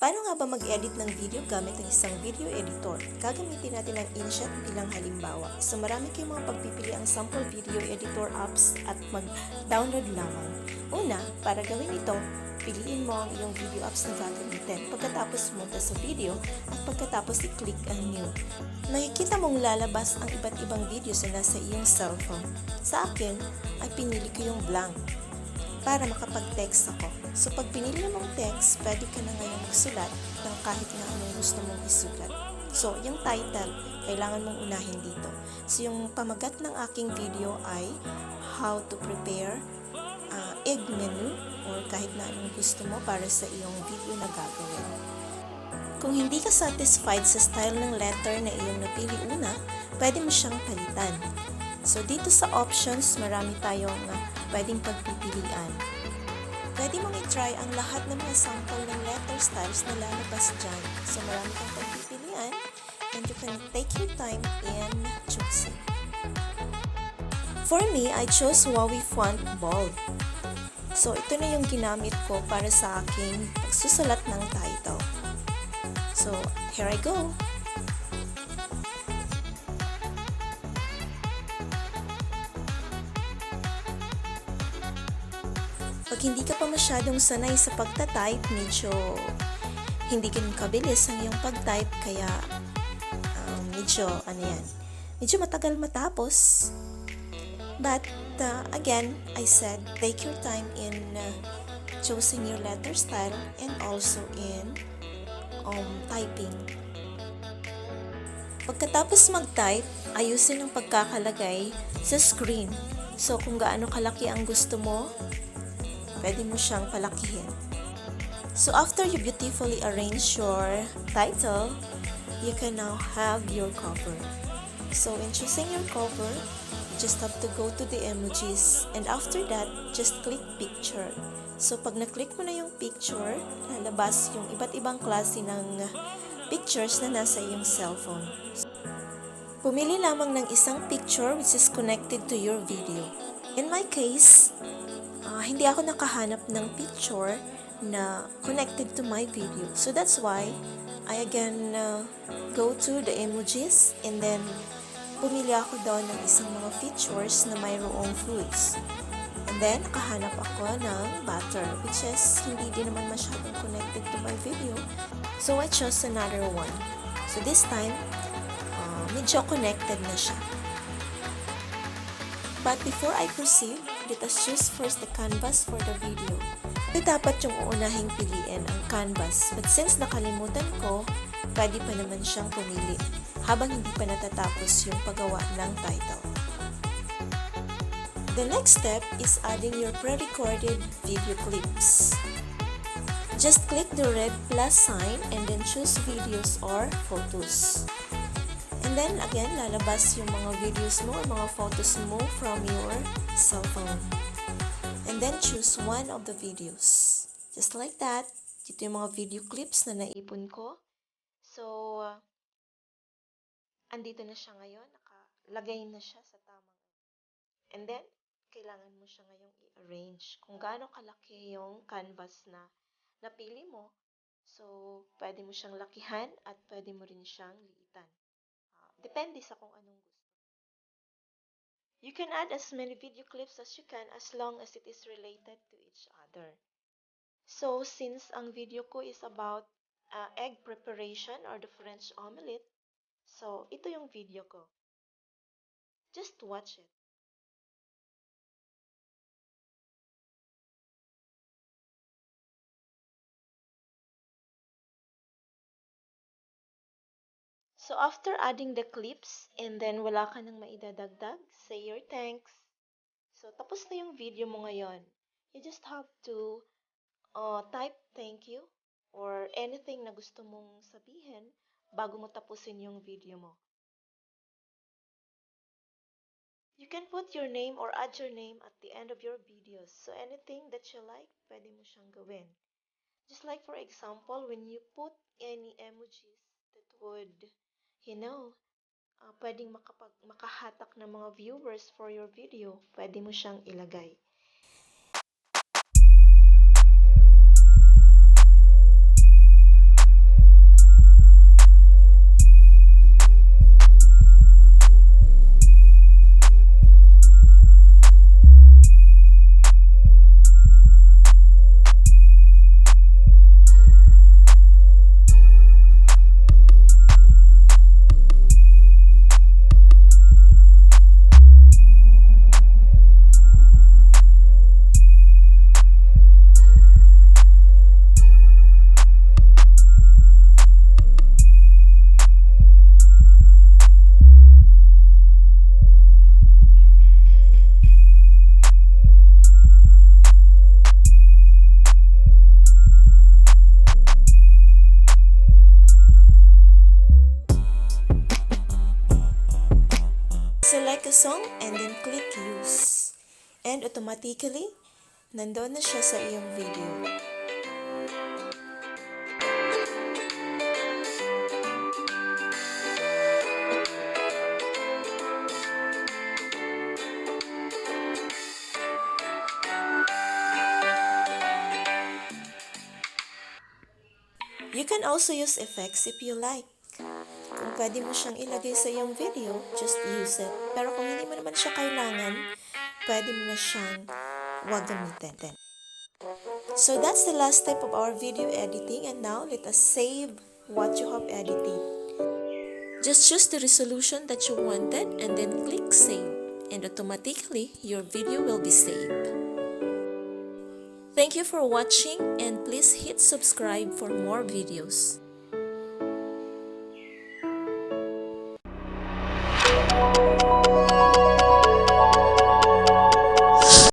Paano nga ba mag-edit ng video gamit ang isang video editor? Gagamitin natin ang Inshot bilang halimbawa. So marami kayong mga pagpipili ang sample video editor apps at mag-download lamang. Una, para gawin ito, piliin mo ang iyong video apps na gagamitin. Pagkatapos pumunta sa video at pagkatapos i-click ang new. Makikita mong lalabas ang iba't ibang videos na nasa iyong cellphone. Sa akin, ay pinili ko yung blank para makapag-text ako. So pag pinili mong text, pwede ka na ngayon magsulat ng kahit na anong gusto mong isulat. So yung title, kailangan mong unahin dito. So yung pamagat ng aking video ay how to prepare egg menu or kahit na anong gusto mo para sa iyong video na gagawin. Kung hindi ka satisfied sa style ng letter na iyong napili una, pwede mo siyang palitan. So dito sa options, marami tayong pwedeng pagpipilian. Pwede mong i-try ang lahat ng mga sample ng letter styles na lalabas dyan. So marami kang pagpipilian and you can take your time in choosing. For me, I chose Huawei font bold. So ito na yung ginamit ko para sa aking pagsusulat ng title. So here I go. Pag hindi ka pa masyadong sanay sa pagta-type, medyo hindi ganun kabilis ang iyong pag-type, kaya medyo matagal matapos. But again, I said, take your time in choosing your letter style and also in typing. Pagkatapos mag-type, ayusin ang pagkakalagay sa screen. So kung gaano kalaki ang gusto mo, pwede mo siyang palakihin. So after you beautifully arrange your title, you can now have your cover. So in choosing your cover, you just have to go to the emojis, and after that, just click picture. So pag na-click mo na yung picture, lalabas yung iba't ibang klase ng pictures na nasa iyong cellphone. Pumili lamang ng isang picture which is connected to your video. In my case, hindi ako nakahanap ng picture na connected to my video. So that's why I again go to the emojis and then pumili ako doon ng isang mga features na mayroong fruits. And then nakahanap ako ng butter, which is hindi din naman masyadong connected to my video. So I chose another one. So this time, medyo connected na siya. But before I proceed, let us choose first the canvas for the video. Ito dapat yung uunahing piliin, ang canvas. But since nakalimutan ko, pwede pa naman siyang pumili habang hindi pa natatapos yung paggawa ng title. The next step is adding your pre-recorded video clips. Just click the red plus sign and then choose videos or photos. And then again, lalabas yung mga videos mo or mga photos mo from your cell phone. And then choose one of the videos. Just like that. Dito yung mga video clips na naipon ko. So, andito na siya ngayon. Nakalagay na siya sa tamang. And then, kailangan mo siya ngayong i-arrange. Kung gaano kalaki yung canvas na napili mo. So, pwede mo siyang lakihan at pwede mo rin siyang liitan. Depende sa kung anong gusto. You can add as many video clips as you can as long as it is related to each other. So, since ang video ko is about egg preparation or the French omelette, so ito yung video ko. Just watch it. So, after adding the clips, and then wala ka nang maidadagdag, say your thanks. So, tapos na yung video mo ngayon. You just have to type thank you or anything na gusto mong sabihin bago mo tapusin yung video mo. You can put your name or add your name at the end of your videos. So, anything that you like, pwede mo siyang gawin. Just like for example, when you put any emojis that would pwedeng makahatak ng mga viewers for your video, pwede mo siyang ilagay. select a song and then click use. And automatically, nandoon na siya sa iyong video. You can also use effects if you like. Kung pwede mo siyang ilagay sa iyong video, just use it. Pero kung hindi mo naman siya kailangan, pwede mo na siyang wag gamitin. So that's the last step of our video editing, and now let us save what you have edited. Just choose the resolution that you wanted and then click save, and automatically your video will be saved. Thank you for watching, and please hit subscribe for more videos.